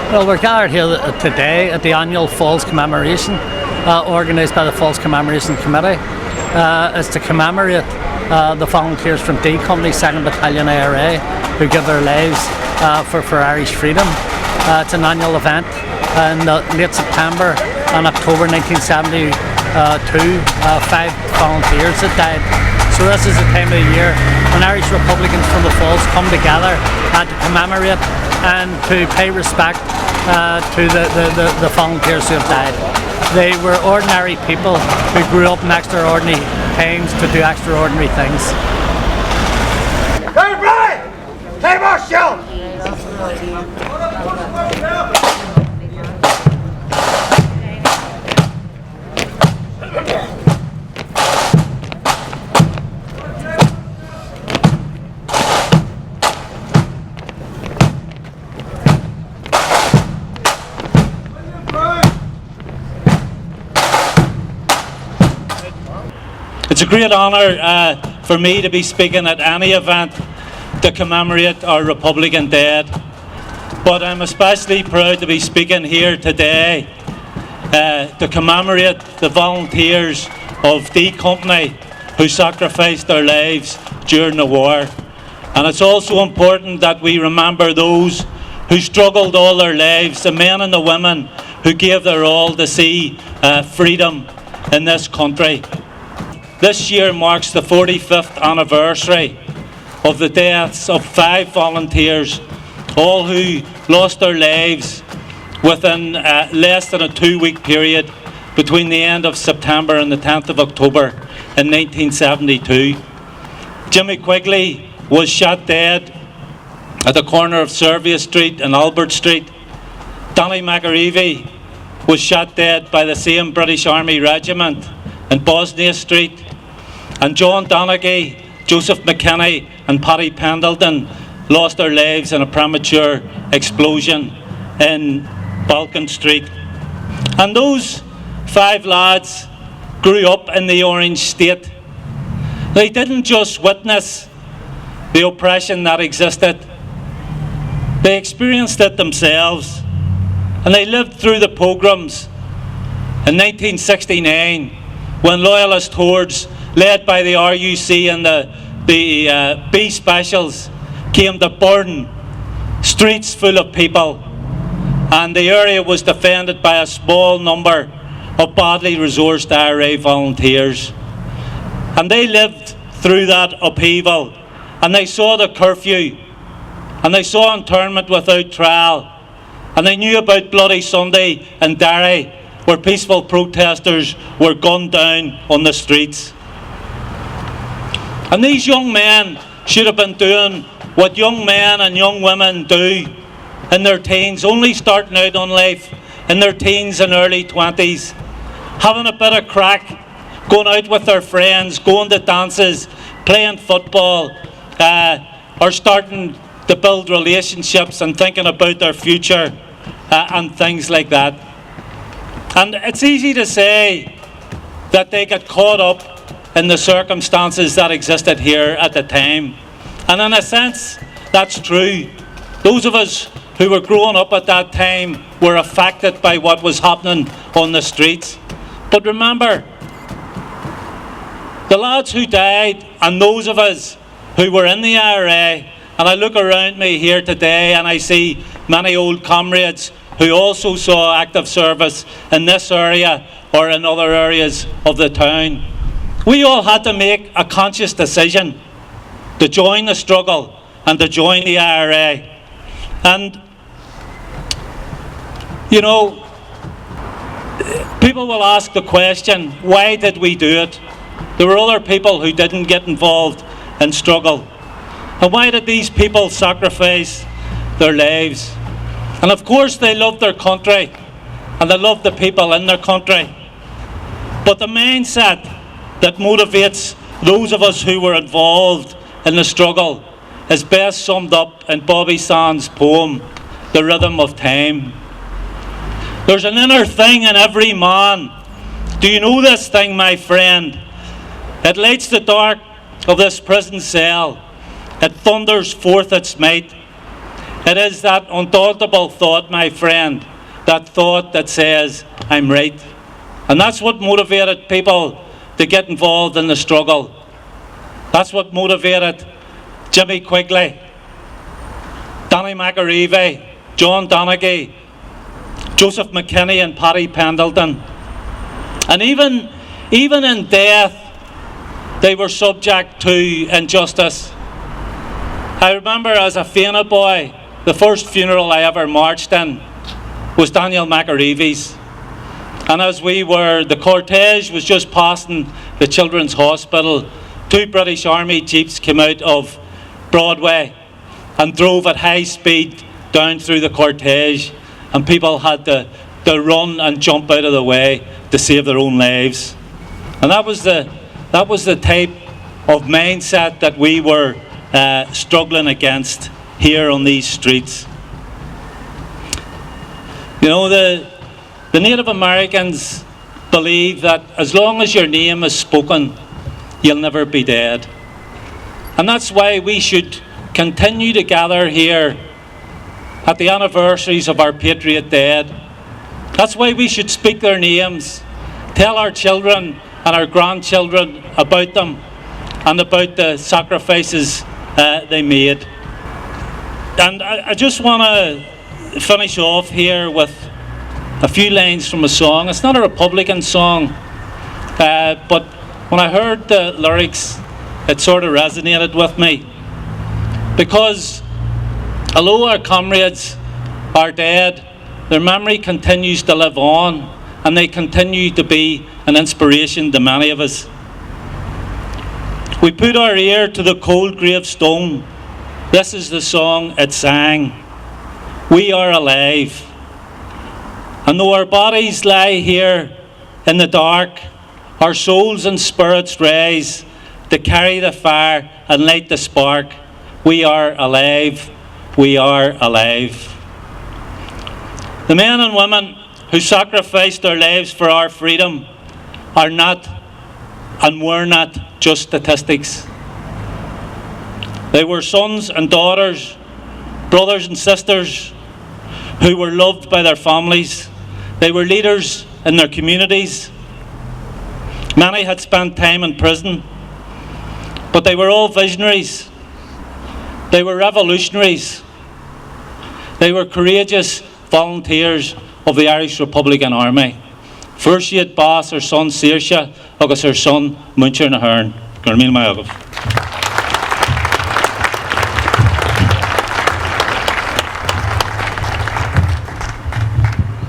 Well, we're gathered here today at the annual Falls Commemoration organised by the Falls Commemoration Committee. It's to commemorate the volunteers from D Company 2nd Battalion ARA who give their lives for Irish freedom. It's an annual event in late September and October 1972. 5 volunteers had died. So this is the time of the year when Irish Republicans from the Falls come together to commemorate and to pay respect to the volunteers who have died. They were ordinary people who grew up in extraordinary times to do extraordinary things. Hey, Brian! Hey, Marshall! It's a great honour for me to be speaking at any event to commemorate our Republican dead, but I'm especially proud to be speaking here today to commemorate the volunteers of D Company who sacrificed their lives during the war. And it's also important that we remember those who struggled all their lives, the men and the women who gave their all to see freedom in this country. This year marks the 45th anniversary of the deaths of 5 volunteers, all who lost their lives within less than a 2-week period between the end of September and the 10th of October in 1972. Jimmy Quigley was shot dead at the corner of Servia Street and Albert Street. Danny McAreevy was shot dead by the same British Army regiment in Bosnia Street. And John Donaghy, Joseph McKinney and Paddy Pendleton lost their lives in a premature explosion in Balkan Street. And those 5 lads grew up in the Orange State. They didn't just witness the oppression that existed, they experienced it themselves. And they lived through the pogroms in 1969 when loyalist hordes led by the RUC and the B Specials came to burn streets full of people, and the area was defended by a small number of badly resourced IRA volunteers. And they lived through that upheaval, and they saw the curfew, and they saw internment without trial, and they knew about Bloody Sunday in Derry, where peaceful protesters were gunned down on the streets. And these young men should have been doing what young men and young women do in their teens, only starting out on life in their teens and early 20s, having a bit of crack, going out with their friends, going to dances, playing football, or starting to build relationships and thinking about their future and things like that. And it's easy to say that they get caught up in the circumstances that existed here at the time. And in a sense, that's true. Those of us who were growing up at that time were affected by what was happening on the streets. But remember, the lads who died and those of us who were in the IRA, and I look around me here today and I see many old comrades who also saw active service in this area or in other areas of the town. We all had to make a conscious decision to join the struggle and to join the IRA. And, you know, people will ask the question, why did we do it? There were other people who didn't get involved in struggle. And why did these people sacrifice their lives? And of course they loved their country and they loved the people in their country. But the mindset that motivates those of us who were involved in the struggle is best summed up in Bobby Sands' poem, The Rhythm of Time. There's an inner thing in every man. Do you know this thing, my friend? It lights the dark of this prison cell. It thunders forth its might. It is that undauntable thought, my friend, that thought that says, I'm right. And that's what motivated people to get involved in the struggle. That's what motivated Jimmy Quigley, Danny McAreevy, John Donaghy, Joseph McKinney and Paddy Pendleton. And even in death, they were subject to injustice. I remember as a Féin boy, the first funeral I ever marched in was Daniel McAreevy's. And as the cortege was just passing the Children's Hospital, 2 British Army jeeps came out of Broadway and drove at high speed down through the cortege, and people had to run and jump out of the way to save their own lives. And that was the type of mindset that we were struggling against here on these streets. You know, the Native Americans believe that as long as your name is spoken, you'll never be dead. And that's why we should continue to gather here at the anniversaries of our patriot dead. That's why we should speak their names, tell our children and our grandchildren about them and about the sacrifices they made. And I just want to finish off here with a few lines from a song. It's not a Republican song, but when I heard the lyrics, it sort of resonated with me. Because although our comrades are dead, their memory continues to live on, and they continue to be an inspiration to many of us. We put our ear to the cold gravestone. This is the song it sang. We are alive. And though our bodies lie here in the dark, our souls and spirits rise to carry the fire and light the spark. We are alive. We are alive. The men and women who sacrificed their lives for our freedom are not and were not just statistics. They were sons and daughters, brothers and sisters who were loved by their families. They were leaders in their communities. Many had spent time in prison, but they were all visionaries. They were revolutionaries. They were courageous volunteers of the Irish Republican Army. First siad Bass, her son Saoirse, agus her son Muncher na Hern. Gur míle maith agam.